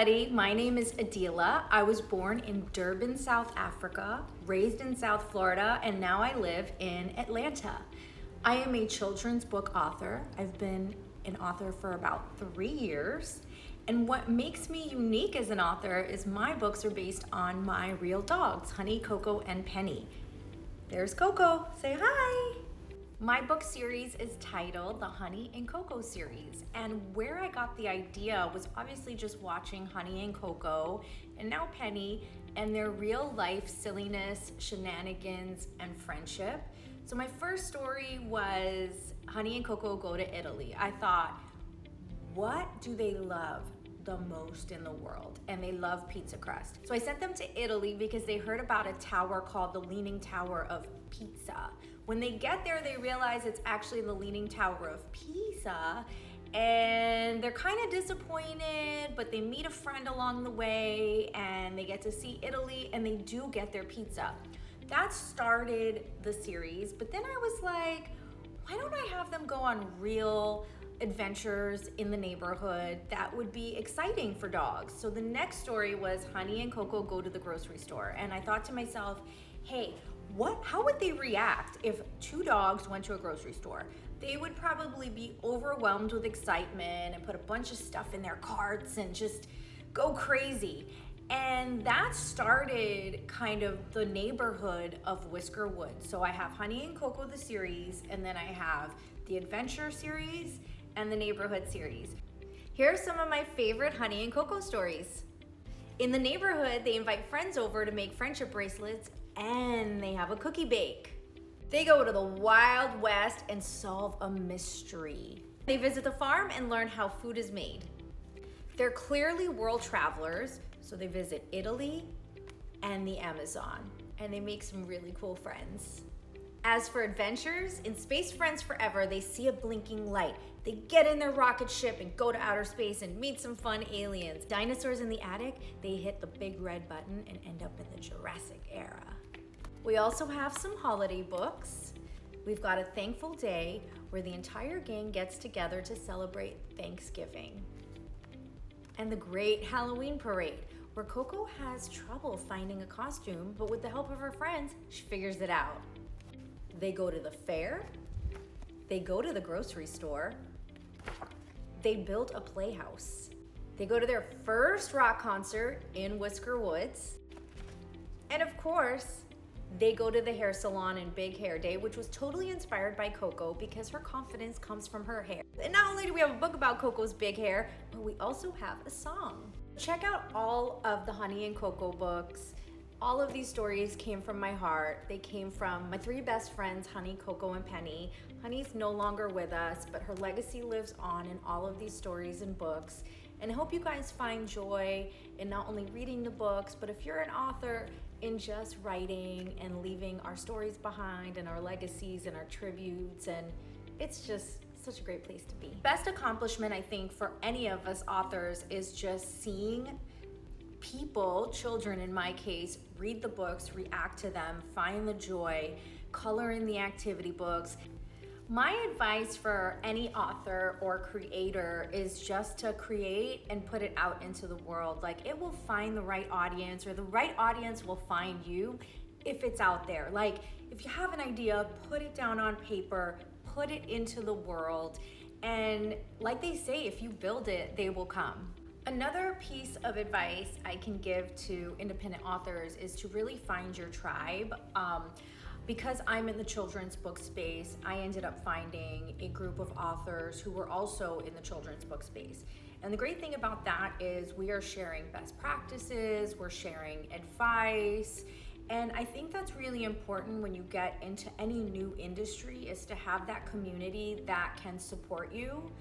everybody. My name is AdELA. I was born in Durban, South Africa, raised in South Florida, and now I live in Atlanta. I am a children's book author. I've been an author for about 3 years. And what makes me unique as an author is my books are based on my real dogs, Hunny, Koko, and Penny. There's Koko. Say hi. My book series is titled the Hunny and Koko series, and where I got the idea was obviously just watching Hunny and Koko, and now Penny, and their real life silliness, shenanigans, and friendship. So my first story was Hunny and Koko go to Italy. I thought, what do they love the most in the world? And they love pizza crust. So I sent them to Italy because they heard about a tower called the Leaning Tower of Pizza. When they get there, they realize it's actually the Leaning Tower of Pisa, and they're kind of disappointed, but they meet a friend along the way and they get to see Italy and they do get their pizza. That started the series, but then I was like, why don't I have them go on real adventures in the neighborhood that would be exciting for dogs? So the next story was Hunny and Koko go to the grocery store, and I thought to myself, hey, how would they react if two dogs went to a grocery store? They would probably be overwhelmed with excitement and put a bunch of stuff in their carts and just go crazy. And that started kind of the neighborhood of Whisker Woods. So I have Hunny and Koko the series, and then I have the adventure series and the neighborhood series. Here are some of my favorite Hunny and Koko stories. In the neighborhood, they invite friends over to make friendship bracelets, and they have a cookie bake. They go to the Wild West and solve a mystery. They visit the farm and learn how food is made. They're clearly world travelers, so they visit Italy and the Amazon, and they make some really cool friends. As for adventures, in Space Friends Forever, they see a blinking light. They get in their rocket ship and go to outer space and meet some fun aliens. Dinosaurs in the Attic, they hit the big red button and end up in the Jurassic era. We also have some holiday books. We've got A Thankful Day, where the entire gang gets together to celebrate Thanksgiving. And The Great Halloween Parade, where Koko has trouble finding a costume, but with the help of her friends, she figures it out. They go to the fair, they go to the grocery store, they build a playhouse, they go to their first rock concert in Whisker Woods, and of course, they go to the hair salon and Big Hair Day, which was totally inspired by Koko because her confidence comes from her hair. And not only do we have a book about Koko's big hair, but we also have a song. Check out all of the Hunny and Koko books. All of these stories came from my heart. They came from my 3 best friends, Hunny, Koko, and Penny. Hunny's no longer with us, but her legacy lives on in all of these stories and books. And I hope you guys find joy in not only reading the books, but if you're an author, in just writing and leaving our stories behind and our legacies and our tributes, and it's just such a great place to be. Best accomplishment, I think, for any of us authors is just seeing people, children in my case, read the books, react to them, find the joy, color in the activity books. My advice for any author or creator is just to create and put it out into the world. Like, it will find the right audience, or the right audience will find you if it's out there. Like, if you have an idea, put it down on paper, put it into the world, and like they say, if you build it, they will come. Another piece of advice I can give to independent authors is to really find your tribe. Because I'm in the children's book space, I ended up finding a group of authors who were also in the children's book space. And the great thing about that is we are sharing best practices, we're sharing advice, and I think that's really important when you get into any new industry, is to have that community that can support you.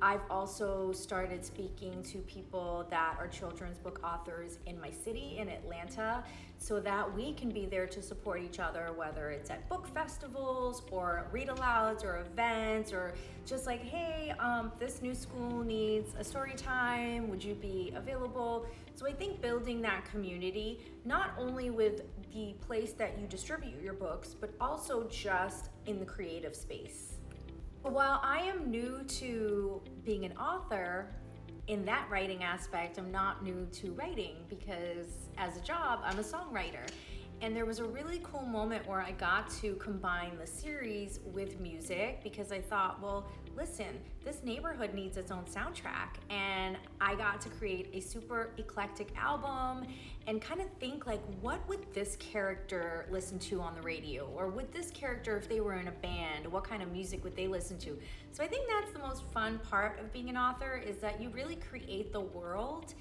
I've also started speaking to people that are children's book authors in my city, in Atlanta, so that we can be there to support each other, whether it's at book festivals or read-alouds or events, or just like, hey, this new school needs a story time, would you be available? So I think building that community, not only with the place that you distribute your books, but also just in the creative space. While I am new to being an author, in that writing aspect, I'm not new to writing because as a job, I'm a songwriter. And there was a really cool moment where I got to combine the series with music because I thought, well, listen, this neighborhood needs its own soundtrack. And I got to create a super eclectic album and kind of think like, what would this character listen to on the radio? Or would this character, if they were in a band, what kind of music would they listen to? So I think that's the most fun part of being an author, is that you really create the world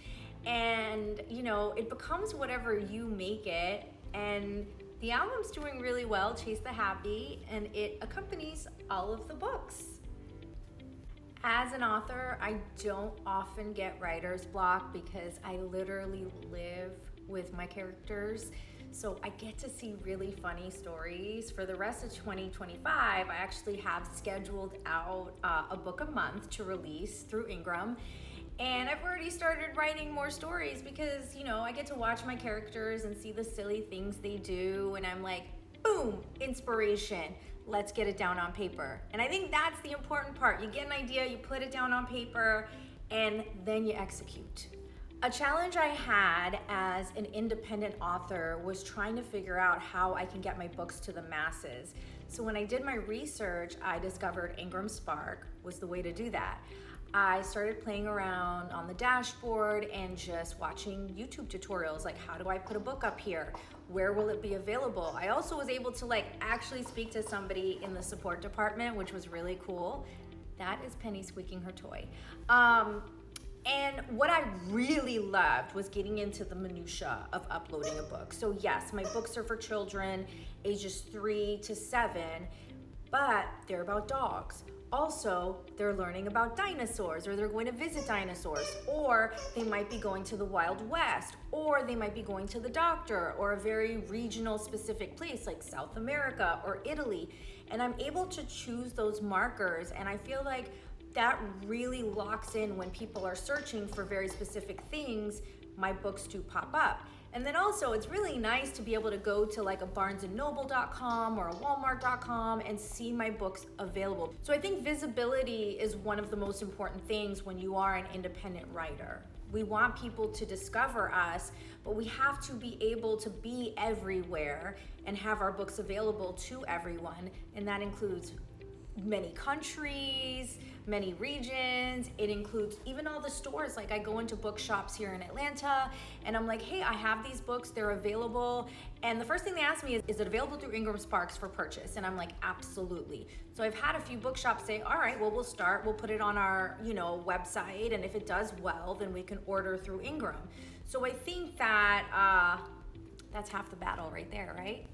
and, you know, it becomes whatever you make it. And the album's doing really well, Chase the Happy, and it accompanies all of the books. As an author, I don't often get writer's block because I literally live with my characters. So I get to see really funny stories. For the rest of 2025, I actually have scheduled out a book a month to release through Ingram. And I've already started writing more stories because, you know, I get to watch my characters and see the silly things they do. And I'm like, boom, inspiration. Let's get it down on paper. And I think that's the important part. You get an idea, you put it down on paper, and then you execute. A challenge I had as an independent author was trying to figure out how I can get my books to the masses. So when I did my research, I discovered IngramSpark was the way to do that. I started playing around on the dashboard and just watching YouTube tutorials, like how do I put a book up here? Where will it be available? I also was able to like actually speak to somebody in the support department, which was really cool. That is Penny squeaking her toy. And what I really loved was getting into the minutia of uploading a book. So yes, my books are for children ages 3 to 7, but they're about dogs. Also, they're learning about dinosaurs, or they're going to visit dinosaurs, or they might be going to the Wild West, or they might be going to the doctor, or a very regional specific place like South America or Italy. And I'm able to choose those markers, and I feel like that really locks in when people are searching for very specific things, my books do pop up. And then also it's really nice to be able to go to like a barnesandnoble.com or a walmart.com and see my books available. So I think visibility is one of the most important things when you are an independent writer. We want people to discover us, but we have to be able to be everywhere and have our books available to everyone. And that includes many countries, many regions. It includes even all the stores. Like I go into bookshops here in Atlanta and I'm like, hey, I have these books, they're available. And the first thing they ask me is it available through IngramSpark for purchase? And I'm like, absolutely. So I've had a few bookshops say, all right, well, we'll put it on our, website. And if it does well, then we can order through Ingram. So I think that that's half the battle right there, right?